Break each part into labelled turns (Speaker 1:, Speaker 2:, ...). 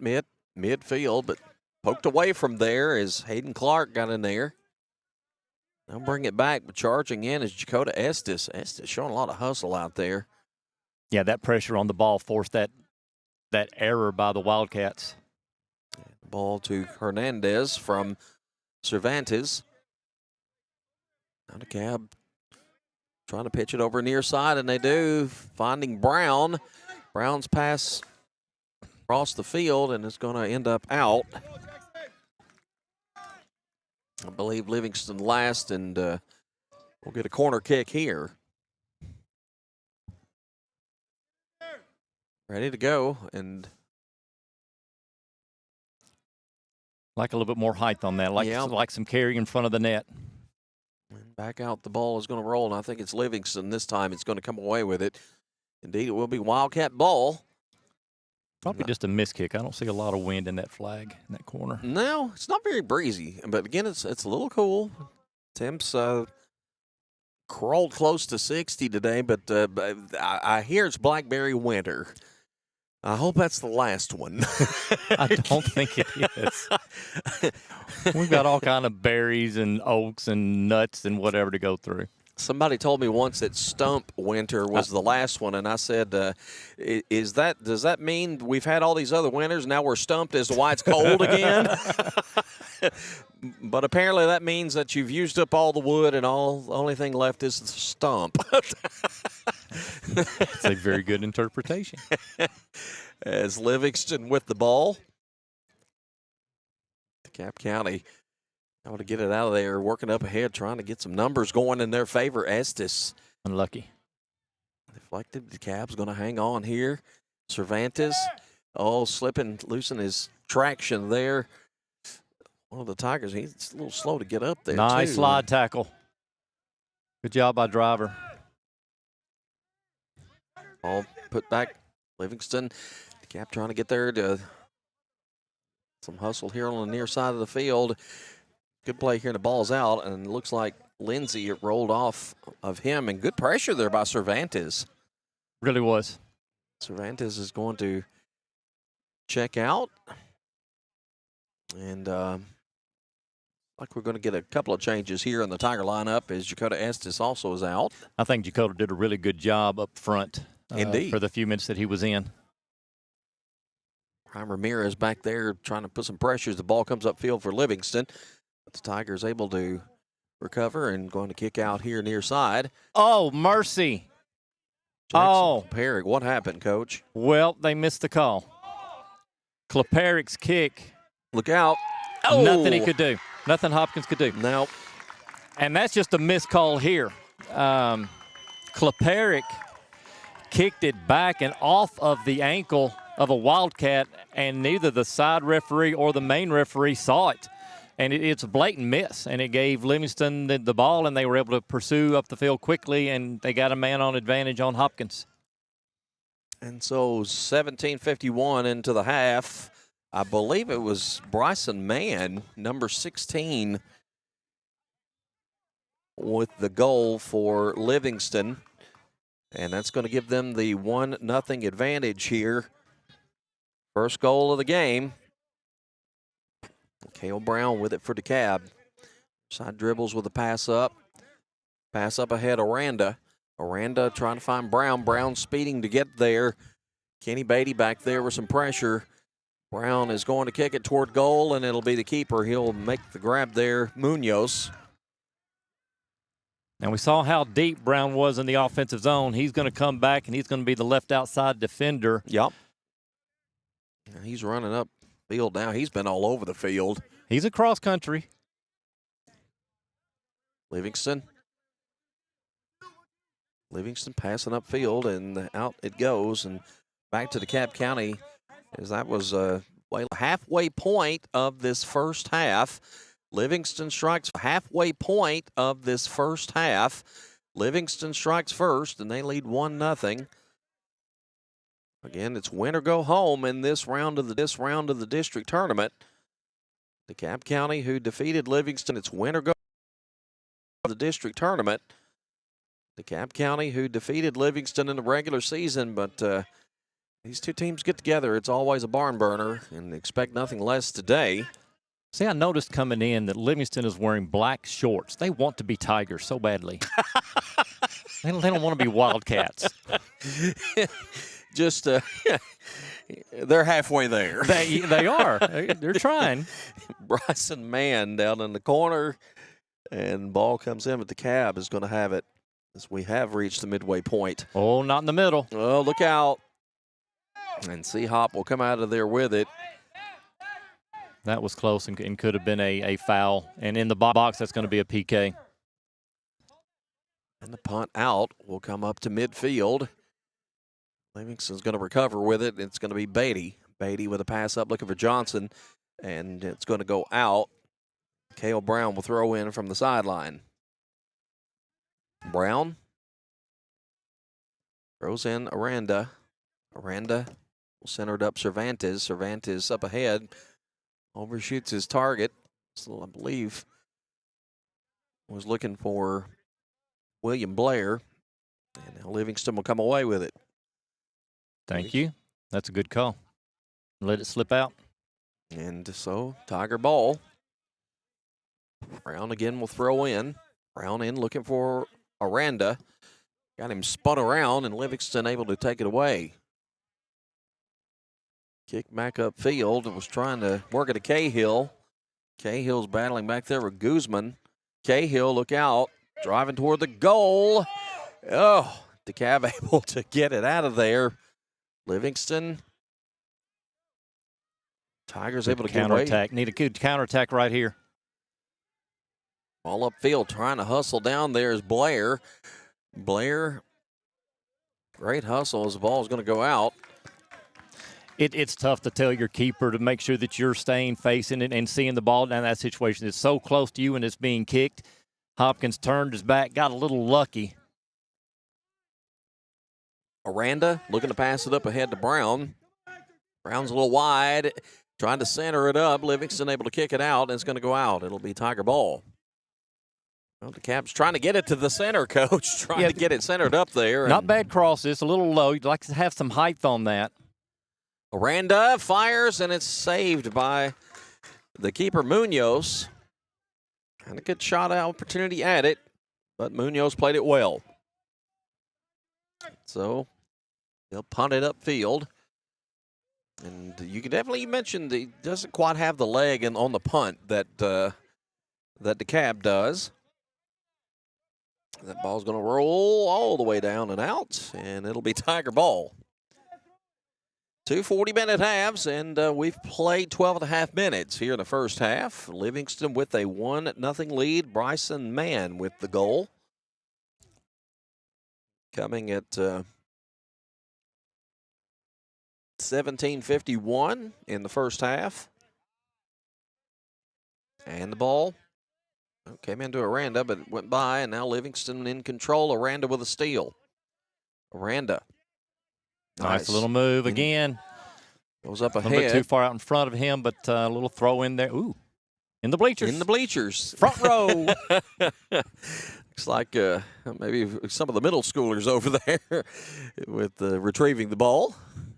Speaker 1: midfield, but poked away from there as Hayden Clark got in there. They'll bring it back, but charging in is Dakota Estes. Estes showing a lot of hustle out there.
Speaker 2: Yeah, that pressure on the ball forced that error by the Wildcats.
Speaker 1: Ball to Hernandez from Cervantes. Now Dekalb trying to pitch it over near side, and they do, finding Brown. Brown's pass across the field, and it's going to end up out. I believe Livingston last, and we'll get a corner kick here. Ready to go, and
Speaker 2: like a little bit more height on that, like some carry in front of the net.
Speaker 1: And back out the ball is going to roll, and I think it's Livingston this time. It's going to come away with it. Indeed, it will be Wildcat ball.
Speaker 2: Probably just a miss kick. I don't see a lot of wind in that flag, in that corner.
Speaker 1: No, it's not very breezy, but again, it's a little cool. Temps crawled close to 60 today, but I hear it's blackberry winter. I hope that's the last one.
Speaker 2: I don't think it is. We've got all kind of berries and oaks and nuts and whatever to go through.
Speaker 1: Somebody told me once that stump winter was the last one, and I said, does that mean we've had all these other winters, now we're stumped as to why it's cold again? But apparently that means that you've used up all the wood and the only thing left is the stump.
Speaker 2: That's a very good interpretation.
Speaker 1: As Livingston with the ball. Cap County able to get it out of there, working up ahead, trying to get some numbers going in their favor. Estes.
Speaker 2: Unlucky.
Speaker 1: Deflected. Dekalb's going to hang on here. Cervantes. Slipping, losing his traction there. One of the Tigers, he's a little slow to get up there.
Speaker 2: Nice slide tackle. Good job by Driver.
Speaker 1: Ball put back. Livingston. Dekalb trying to get there to some hustle here on the near side of the field. Good play here, and the ball's out, and it looks like Lindsey rolled off of him, and good pressure there by Cervantes.
Speaker 2: Really was.
Speaker 1: Cervantes is going to check out, and like we're going to get a couple of changes here in the Tiger lineup as Dakota Estes also is out.
Speaker 2: I think Dakota did a really good job up front.
Speaker 1: Indeed.
Speaker 2: For the few minutes that he was in.
Speaker 1: Ryan Ramirez back there trying to put some pressure as the ball comes upfield for Livingston. But the Tigers able to recover and going to kick out here near side.
Speaker 2: Oh, mercy.
Speaker 1: Perrick, what happened, Coach?
Speaker 2: Well, they missed the call. Kleparik's kick.
Speaker 1: Look out.
Speaker 2: Oh. Nothing he could do. Nothing Hopkins could do.
Speaker 1: Nope.
Speaker 2: And that's just a missed call here. Kleparik kicked it back and off of the ankle of a Wildcat, and neither the side referee or the main referee saw it. And it's a blatant miss, and it gave Livingston the ball, and they were able to pursue up the field quickly, and they got a man on advantage on Hopkins.
Speaker 1: And so 17:51 into the half. I believe it was Bryson Mann, number 16, with the goal for Livingston. And that's going to give them the 1-0 advantage here. First goal of the game. Cale Brown with it for Dekalb. Side dribbles with a pass up. Pass up ahead, Aranda. Aranda trying to find Brown. Brown speeding to get there. Kenny Beatty back there with some pressure. Brown is going to kick it toward goal, and it'll be the keeper. He'll make the grab there, Munoz.
Speaker 2: And we saw how deep Brown was in the offensive zone. He's going to come back, and he's going to be the left outside defender.
Speaker 1: Yep. He's running up field now. He's been all over the field.
Speaker 2: He's a cross country.
Speaker 1: Livingston passing upfield, and out it goes. And back to DeKalb County, as that was halfway point of this first half. Livingston strikes halfway point of this first half. Livingston strikes first, and they lead 1-0. Again, it's win or go home in this round of the district tournament. DeKalb County, who defeated Livingston, it's win or go the district tournament. DeKalb County, who defeated Livingston in the regular season, but these two teams get together, it's always a barn burner, and expect nothing less today.
Speaker 2: See, I noticed coming in that Livingston is wearing black shorts. They want to be Tigers so badly. They don't want to be Wildcats.
Speaker 1: Just, they're halfway there.
Speaker 2: They are. They're trying.
Speaker 1: Bryson Mann down in the corner, and ball comes in, but Dekalb is going to have it as we have reached the midway point.
Speaker 2: Oh, not in the middle.
Speaker 1: Oh, look out. And C-Hop will come out of there with it.
Speaker 2: That was close and could have been a foul. And in the box, that's going to be a PK.
Speaker 1: And the punt out will come up to midfield. Livingston's going to recover with it. It's going to be Beatty. Beatty with a pass up looking for Johnson. And it's going to go out. Cale Brown will throw in from the sideline. Brown throws in Aranda. Aranda will center it up Cervantes. Cervantes up ahead. Overshoots his target. So I believe was looking for William Blair. And now Livingston will come away with it.
Speaker 2: Thank you. That's a good call. Let it slip out.
Speaker 1: And so Tiger ball. Brown again will throw in. Brown in looking for Aranda. Got him spun around, and Livingston able to take it away. Kick back upfield and was trying to work it to Cahill. Cahill's battling back there with Guzman. Cahill, look out. Driving toward the goal. Oh, Dekalb able to get it out of there. Livingston. Tigers able to get away.
Speaker 2: Counterattack. Need a good counterattack right here.
Speaker 1: Ball upfield, trying to hustle down there is Blair. Blair, great hustle as the ball is going to go out.
Speaker 2: It's tough to tell your keeper to make sure that you're staying facing it and seeing the ball down that situation. It's so close to you and it's being kicked. Hopkins turned his back, got a little lucky.
Speaker 1: Aranda looking to pass it up ahead to Brown. Brown's a little wide, trying to center it up. Livingston able to kick it out, and it's going to go out. It'll be Tiger ball. Well, Dekalb's trying to get it to the center, Coach. Trying to get it centered up there.
Speaker 2: Not bad crosses, a little low. You'd like to have some height on that.
Speaker 1: Aranda fires, and it's saved by the keeper, Munoz. Kind of good shot opportunity at it, but Munoz played it well. So they'll punt it upfield. And you can definitely mention he doesn't quite have the leg on the punt that Dekalb does. That ball's going to roll all the way down and out, and it'll be Tiger ball. 2 40-minute halves, and we've played 12.5 minutes here in the first half. Livingston with a 1-0 lead. Bryson Mann with the goal. Coming at 17:51 in the first half. And the ball came into Aranda, but it went by, and now Livingston in control. Aranda with a steal. Aranda.
Speaker 2: Nice little move again.
Speaker 1: Goes up
Speaker 2: A little bit
Speaker 1: ahead.
Speaker 2: too far out in front of him, but a little throw in there. Ooh, in the bleachers.
Speaker 1: In the bleachers.
Speaker 2: Front row.
Speaker 1: Looks like maybe some of the middle schoolers over there with retrieving the ball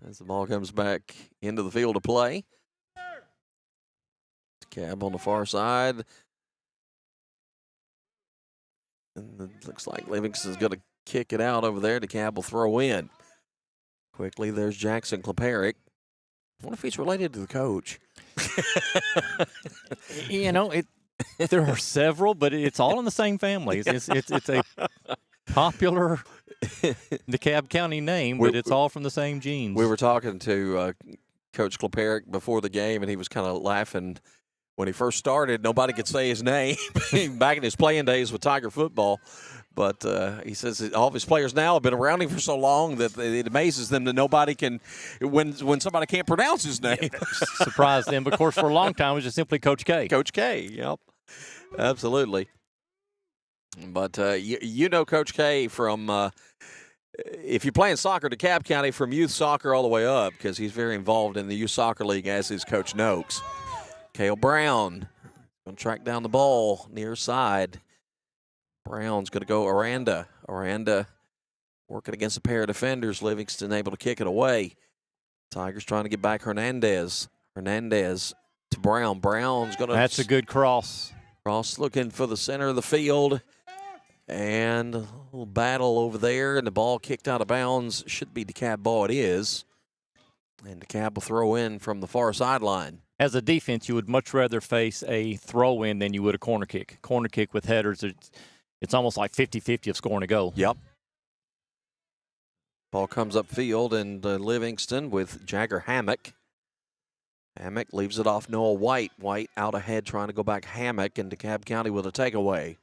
Speaker 1: as the ball comes back into the field of play. Cab on the far side. And it looks like Livingston's going to kick it out over there. Dekalb will throw in. Quickly, there's Jackson Kleperic. I wonder if he's related to the coach.
Speaker 2: You know, there are several, but it's all in the same family. It's a popular DeKalb County name, but it's all from the same genes.
Speaker 1: We were talking to Coach Kleperic before the game, and he was kind of laughing. When he first started, nobody could say his name back in his playing days with Tiger football. But he says all of his players now have been around him for so long that it amazes them that nobody can, when somebody can't pronounce his name.
Speaker 2: Surprised them. But, of course, for a long time, it was just simply Coach K.
Speaker 1: Coach K, yep. Absolutely. But you know Coach K from, if you're playing soccer, DeKalb County, from youth soccer all the way up, because he's very involved in the youth soccer league, as is Coach Noakes. Cale Brown going to track down the ball near side. Brown's going to go Aranda. Aranda working against a pair of defenders. Livingston able to kick it away. Tigers trying to get back Hernandez. Hernandez to Brown. Brown's going to.
Speaker 2: That's a good cross.
Speaker 1: Cross looking for the center of the field. And a little battle over there, and the ball kicked out of bounds. Should be Dekalb ball. It is. And Dekalb will throw in from the far sideline.
Speaker 2: As a defense, you would much rather face a throw-in than you would a corner kick. Corner kick with headers, it's almost like 50-50 of scoring a goal.
Speaker 1: Yep. Ball comes upfield, and Livingston with Jagger Hammock. Hammock leaves it off Noah White. White out ahead trying to go back Hammock, and DeKalb County with a takeaway.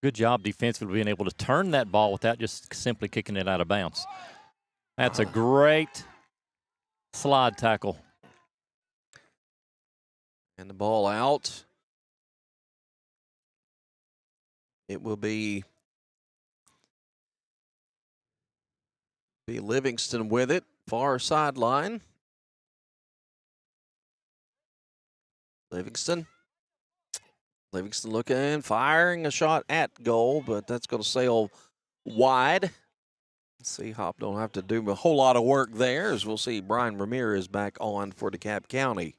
Speaker 2: Good job defensively being able to turn that ball without just simply kicking it out of bounds. That's a great slide tackle.
Speaker 1: And the ball out. It will be Livingston with it, far sideline. Livingston looking, firing a shot at goal, but that's going to sail wide. See, Hop don't have to do a whole lot of work there, as we'll see Brian Ramirez back on for DeKalb County.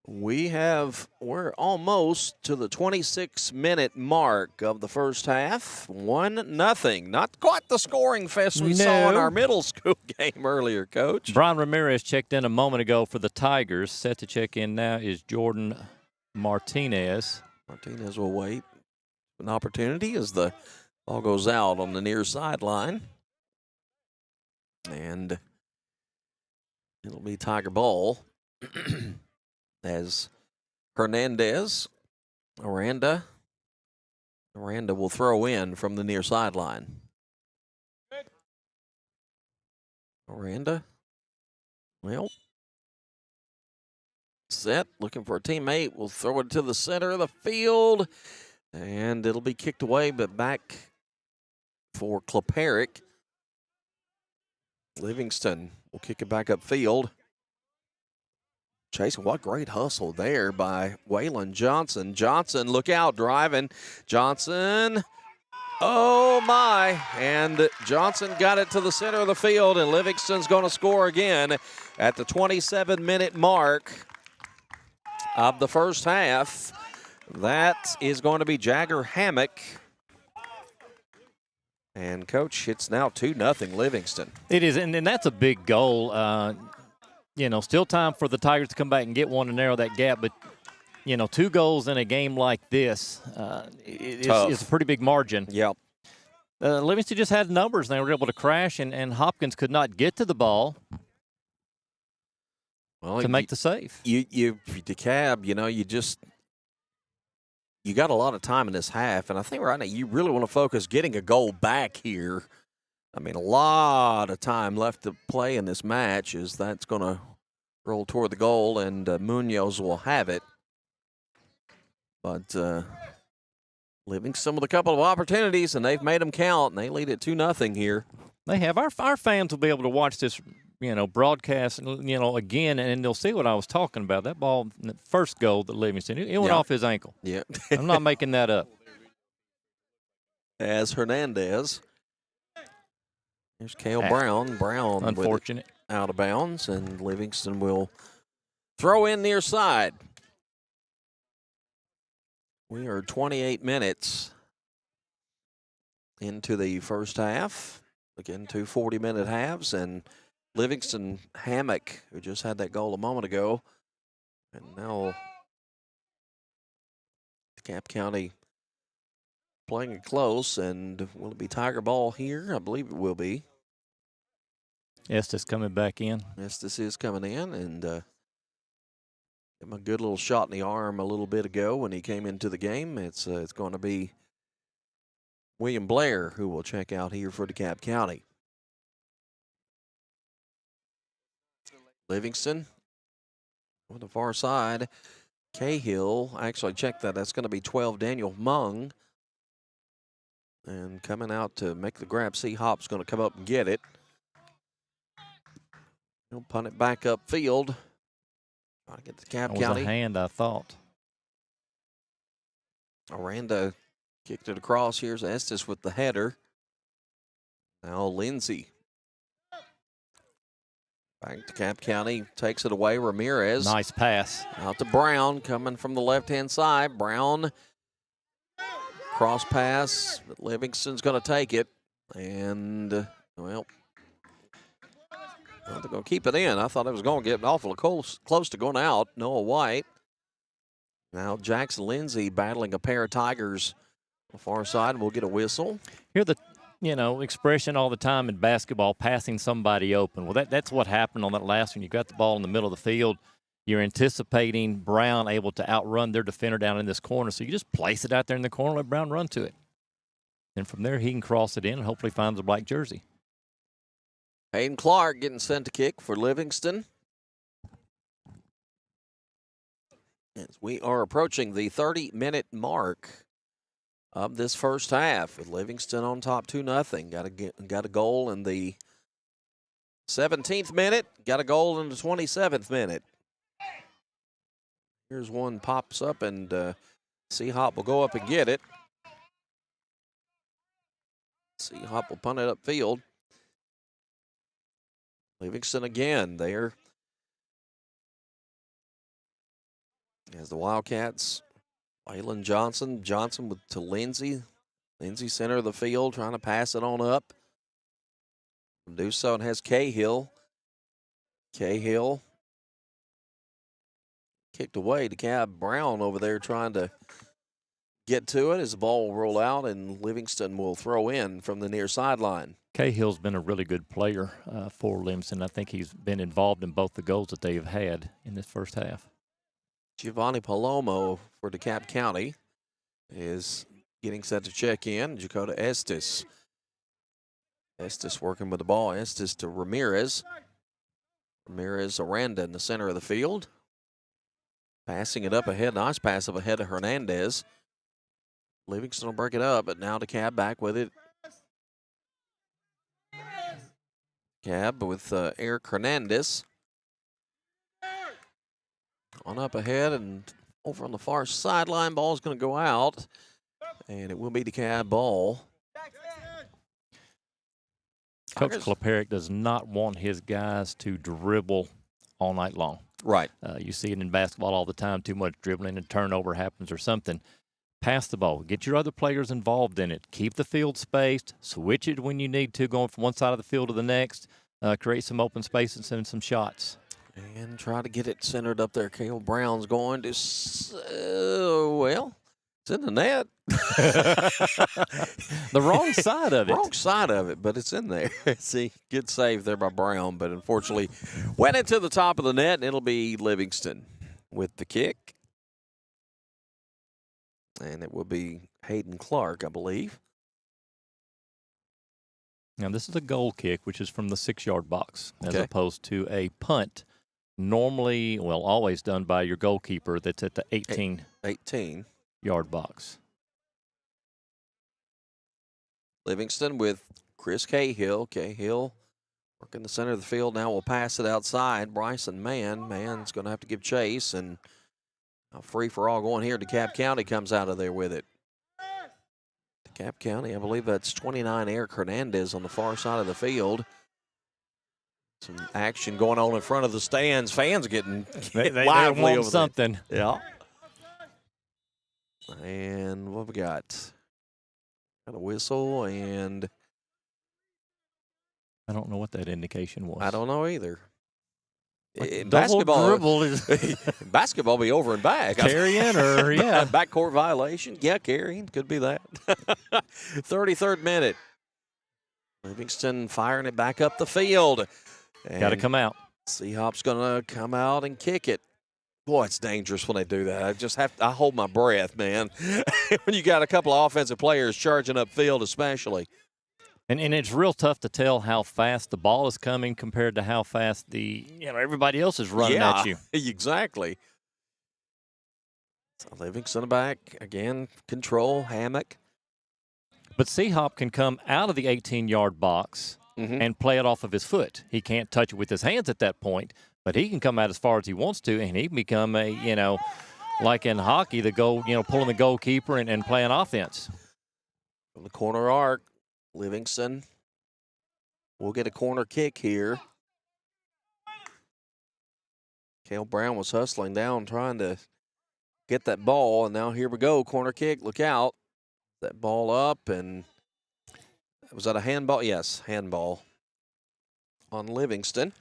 Speaker 1: We're almost to the 26-minute mark of the first half. 1-0. Not quite the scoring fest we saw in our middle school game earlier, Coach.
Speaker 2: Brian Ramirez checked in a moment ago for the Tigers. Set to check in now is Jordan Martinez.
Speaker 1: Martinez will wait an opportunity as the ball goes out on the near sideline. And it'll be Tiger ball. As Hernandez, Aranda will throw in from the near sideline. Aranda, well, set, looking for a teammate, will throw it to the center of the field, and it'll be kicked away, but back for Kleperic. Livingston will kick it back upfield. Chasing, what great hustle there by Waylon Johnson. Johnson, look out, driving. Johnson, oh my. And Johnson got it to the center of the field, and Livingston's going to score again at the 27-minute mark of the first half. That is going to be Jagger Hammock. And, Coach, it's now 2-0 Livingston.
Speaker 2: It is, and that's a big goal. Still time for the Tigers to come back and get one to narrow that gap. But, 2 goals in a game like this is a pretty big margin.
Speaker 1: Yep.
Speaker 2: Livingston just had numbers, and they were able to crash, and Hopkins could not get to the ball to make the save.
Speaker 1: DeKalb, you got a lot of time in this half, and I think right now you really want to focus getting a goal back here. I mean, a lot of time left to play in this match as that's going to roll toward the goal, and Munoz will have it. But Livingston with a couple of opportunities, and they've made them count, and they lead it 2-0 here.
Speaker 2: They have. Our fans will be able to watch this, broadcast, again, and they'll see what I was talking about. That ball, the first goal that Livingston, it went off his ankle.
Speaker 1: Yeah.
Speaker 2: I'm not making that up.
Speaker 1: As Hernandez. Here's Cale Brown. Brown,
Speaker 2: unfortunate,
Speaker 1: out of bounds, and Livingston will throw in near side. We are 28 minutes into the first half. Again, 2 40-minute halves, and Livingston Hammock, who just had that goal a moment ago, and now DeKalb County playing it close, and will it be Tiger ball here? I believe it will be.
Speaker 2: Estes coming back in.
Speaker 1: Estes is coming in, and gave him a good little shot in the arm a little bit ago when he came into the game. It's going to be William Blair who will check out here for DeKalb County. Livingston on the far side. Cahill, actually check that. That's going to be 12 Daniel Mung. And coming out to make the grab, C. Hop's going to come up and get it. He'll punt it back upfield. Trying to get to DeKalb County.
Speaker 2: That was a hand, I thought.
Speaker 1: Aranda kicked it across. Here's Estes with the header. Now Lindsay. Back to Cap County, takes it away. Ramirez.
Speaker 2: Nice pass.
Speaker 1: Out to Brown, coming from the left-hand side. Brown, cross pass, but Livingston's going to take it. And, well, they're going to keep it in. I thought it was going to get awful close to going out. Noah White. Now Jackson Lindsay battling a pair of Tigers on the far side. We'll get a whistle.
Speaker 2: Hear the expression all the time in basketball, passing somebody open. Well, that's what happened on that last one. You got the ball in the middle of the field. You're anticipating Brown able to outrun their defender down in this corner, so you just place it out there in the corner, let Brown run to it. And from there, he can cross it in and hopefully finds a black jersey.
Speaker 1: Hayden Clark getting sent to kick for Livingston. As we are approaching the 30-minute mark of this first half, with Livingston on top 2-0. Got a goal in the 17th minute. Got a goal in the 27th minute. Here's one pops up, and C-Hop will go up and get it. C-Hop will punt it upfield. Livingston again there. As the Wildcats, Waylon Johnson. Johnson to Lindsay. Lindsay center of the field, trying to pass it on up. Do so, and has Cahill. Cahill kicked away to Cab Brown over there, trying to get to it as the ball will roll out, and Livingston will throw in from the near sideline.
Speaker 2: Cahill's been a really good player for Livingston. I think he's been involved in both the goals that they have had in this first half.
Speaker 1: Giovanni Palomo for DeKalb County is getting set to check in. Dakota Estes. Estes working with the ball. Estes to Ramirez. Ramirez, Aranda in the center of the field. Passing it up ahead. Nice pass up ahead to Hernandez. Livingston will break it up, but now DeKalb back with it. Cab with Eric Hernandez. On up ahead and over on the far sideline. Ball's going to go out, and it will be DeKalb ball.
Speaker 2: Coach Kleperic does not want his guys to dribble all night long.
Speaker 1: Right.
Speaker 2: You see it in basketball all the time. Too much dribbling and turnover happens or something. Pass the ball. Get your other players involved in it. Keep the field spaced. Switch it when you need to, going from one side of the field to the next. Create some open space and send some shots.
Speaker 1: And try to get it centered up there. Cale Brown's going to, well, it's in the net.
Speaker 2: The wrong side of it.
Speaker 1: Wrong side of it, but it's in there. See, good save there by Brown, but unfortunately went into the top of the net, and it'll be Livingston with the kick. And it will be Hayden Clark, I believe.
Speaker 2: Now, this is a goal kick, which is from the 6-yard box, as
Speaker 1: Okay.
Speaker 2: opposed to a punt. Normally, well, always done by your goalkeeper that's at the 18-yard box.
Speaker 1: Livingston with Chris Cahill. Cahill working the center of the field. Now we'll pass it outside. Bryson Mann's going to have to give chase, and a free-for-all going here. DeKalb County comes out of there with it. DeKalb County, I believe that's 29 Eric Hernandez on the far side of the field. Some action going on in front of the stands. Fans getting lively
Speaker 2: want
Speaker 1: over
Speaker 2: something.
Speaker 1: there. Yeah. And what we got? Got a whistle, and
Speaker 2: I don't know what that indication was.
Speaker 1: I don't know either.
Speaker 2: Like
Speaker 1: In
Speaker 2: double
Speaker 1: basketball,
Speaker 2: dribble is
Speaker 1: basketball be over and back.
Speaker 2: carrying or, yeah.
Speaker 1: Backcourt violation. Yeah, carrying. Could be that. 33rd minute. Livingston firing it back up the field.
Speaker 2: Got to come out.
Speaker 1: C-Hop's going to come out and kick it. Boy, it's dangerous when they do that. I hold my breath, man. When you got a couple of offensive players charging upfield especially.
Speaker 2: And it's real tough to tell how fast the ball is coming compared to how fast everybody else is running at you.
Speaker 1: Exactly. So Livingston back again, control, Hammock.
Speaker 2: But C-Hop can come out of the 18-yard box and play it off of his foot. He can't touch it with his hands at that point, but he can come out as far as he wants to, and he can become like in hockey, the goal, pulling the goalkeeper and playing offense.
Speaker 1: From the corner arc, Livingston We'll get a corner kick here. Cale Brown was hustling down, trying to get that ball, and now here we go. Corner kick, look out. That ball up, and was that a handball? Yes, handball on Livingston.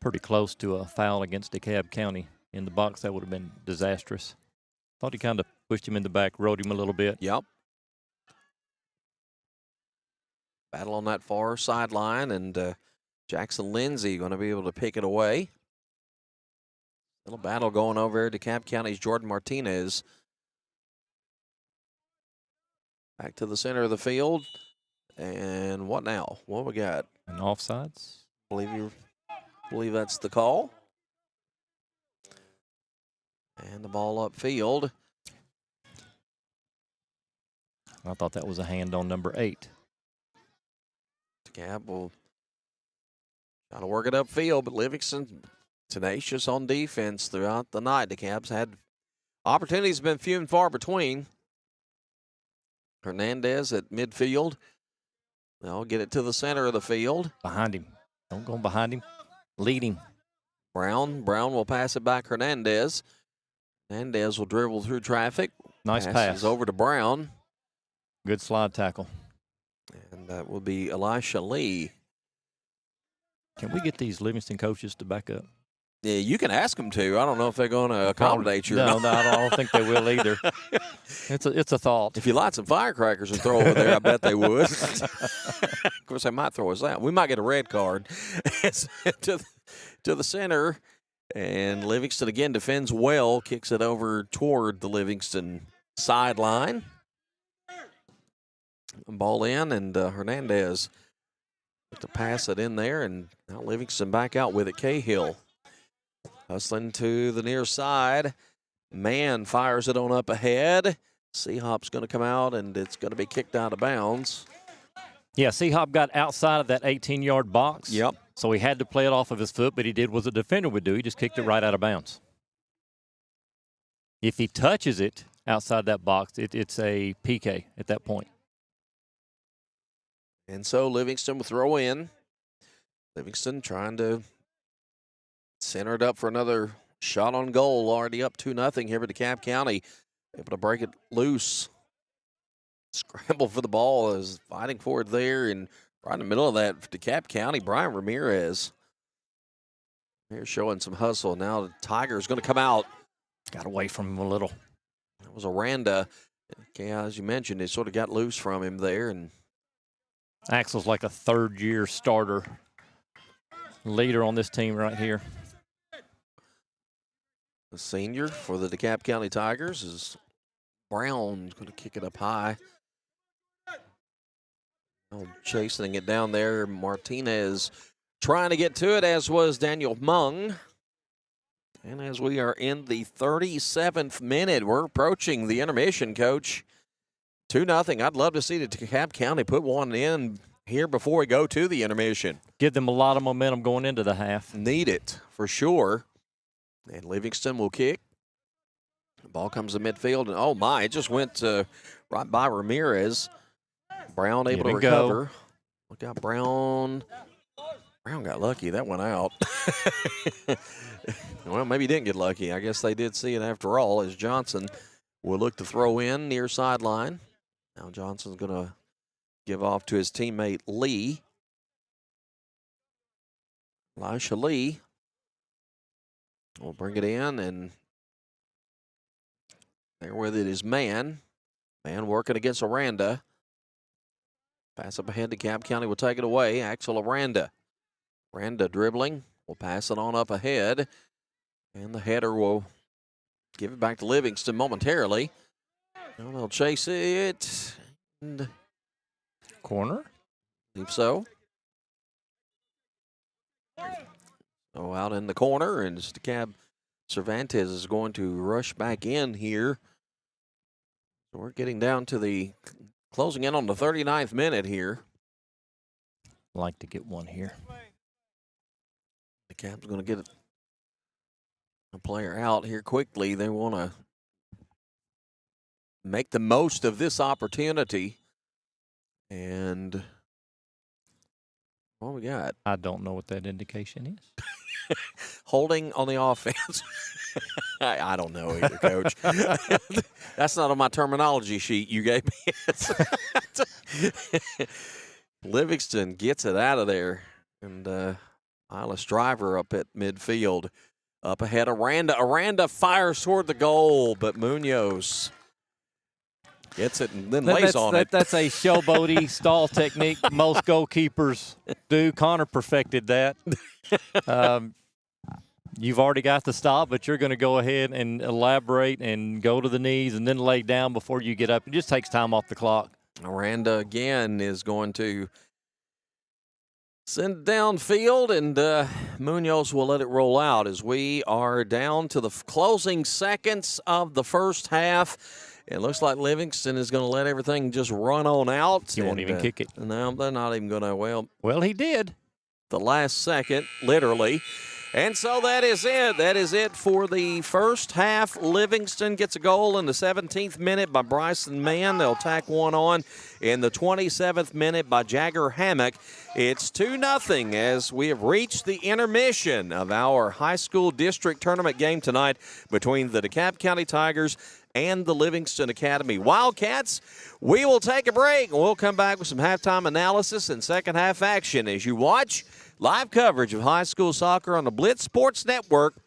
Speaker 2: Pretty close to a foul against DeKalb County in the box. That would have been disastrous. Thought he kind of pushed him in the back, rode him a little bit.
Speaker 1: Yep. Battle on that far sideline, and Jackson Lindsay going to be able to pick it away. Little battle going over there. DeKalb County's Jordan Martinez. Back to the center of the field. And what now? What we got?
Speaker 2: And offsides.
Speaker 1: Believe that's the call. And the ball upfield.
Speaker 2: I thought that was a hand on number 8.
Speaker 1: DeKalb will try to work it upfield, but Livingston tenacious on defense throughout the night. DeKalb's had opportunities, been few and far between. Hernandez at midfield. They'll get it to the center of the field.
Speaker 2: Behind him. Don't go behind him. Lead him.
Speaker 1: Brown will pass it back Hernandez. Hernandez will dribble through traffic.
Speaker 2: Nice
Speaker 1: Passes
Speaker 2: pass.
Speaker 1: over to Brown.
Speaker 2: Good slide tackle.
Speaker 1: And that will be Elisha Lee.
Speaker 2: Can we get these Livingston coaches to back up?
Speaker 1: Yeah, you can ask them to. I don't know if they're going to accommodate you.
Speaker 2: No, I don't think they will either. It's a thought.
Speaker 1: If you light some firecrackers and throw over there, I bet they would. Of course, they might throw us out. We might get a red card. to the center, and Livingston again defends well, kicks it over toward the Livingston sideline. Ball in, and Hernandez to pass it in there, and now Livingston back out with it. Cahill hustling to the near side. Man fires it on up ahead. Seahop's going to come out, and it's going to be kicked out of bounds.
Speaker 2: Yeah, Seahop got outside of that 18-yard box.
Speaker 1: Yep.
Speaker 2: So he had to play it off of his foot, but he did what a defender would do. He just kicked it right out of bounds. If he touches it outside that box, it's a PK at that point.
Speaker 1: And so Livingston will throw in. Livingston trying to center it up for another shot on goal. Already up 2-0 here at DeKalb County. Able to break it loose. Scramble for the ball, is fighting for it there. And right in the middle of that, DeKalb County, Brian Ramirez. Here showing some hustle. Now the Tiger's going to come out.
Speaker 2: Got away from him a little.
Speaker 1: That was Aranda. Okay, as you mentioned, it sort of got loose from him there. And
Speaker 2: Axel's like a third-year starter, leader on this team right here.
Speaker 1: the senior for the DeKalb County Tigers is Brown going to kick it up high. Chasing it down there. Martinez trying to get to it, as was Daniel Mung. And as we are in the 37th minute, we're approaching the intermission, Coach. 2-0. I'd love to see the DeKalb County put one in here before we go to the intermission.
Speaker 2: Give them a lot of momentum going into the half.
Speaker 1: Need it, for sure. And Livingston will kick. The ball comes to midfield, and oh my, it just went right by Ramirez. Brown able to recover. Look out, Brown. Brown got lucky. That went out. Well, maybe he didn't get lucky. I guess they did see it after all, as Johnson will look to throw in near sideline. Now Johnson's going to give off to his teammate Lee. Elisha Lee will bring it in, and there with it is Man. Man working against Aranda. Pass up ahead to DeKalb County will take it away. Axel Aranda. Aranda dribbling. Will pass it on up ahead. And the header will give it back to Livingston momentarily. And they'll chase it. And
Speaker 2: Corner.
Speaker 1: I believe so. So out in the corner, and DeKalb Cervantes is going to rush back in here. So we're getting down to the closing in on the 39th minute here.
Speaker 2: Like to get one here.
Speaker 1: DeKalb's going to get a player out here quickly. They want to make the most of this opportunity. And What we got?
Speaker 2: I don't know what that indication is.
Speaker 1: Holding on the offense. I don't know either, Coach. That's not on my terminology sheet you gave me. Livingston gets it out of there. And Miles Driver up at midfield. Up ahead, Aranda. Aranda fires toward the goal, but Munoz gets it and then lays on it.
Speaker 2: That's a showboaty stall technique most goalkeepers do. Connor perfected that. You've already got the stop, but you're going to go ahead and elaborate and go to the knees and then lay down before you get up. It just takes time off the clock.
Speaker 1: Aranda again is going to send it downfield, and Munoz will let it roll out as we are down to the closing seconds of the first half. It looks like Livingston is going to let everything just run on out.
Speaker 2: He won't even kick it.
Speaker 1: No, they're not even going to.
Speaker 2: Well, he did.
Speaker 1: The last second, literally. And so that is it. That is it for the first half. Livingston gets a goal in the 17th minute by Bryson Mann. They'll tack one on in the 27th minute by Jagger Hammock. It's 2-0 as we have reached the intermission of our high school district tournament game tonight between the DeKalb County Tigers and the Livingston Academy Wildcats. We will take a break, and we'll come back with some halftime analysis and second half action as you watch live coverage of high school soccer on the Blitz Sports Network,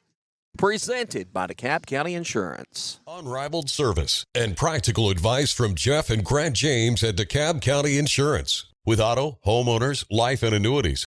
Speaker 1: presented by DeKalb County Insurance.
Speaker 3: Unrivaled service and practical advice from Jeff and Grant James at DeKalb County Insurance. With auto, homeowners, life, and annuities,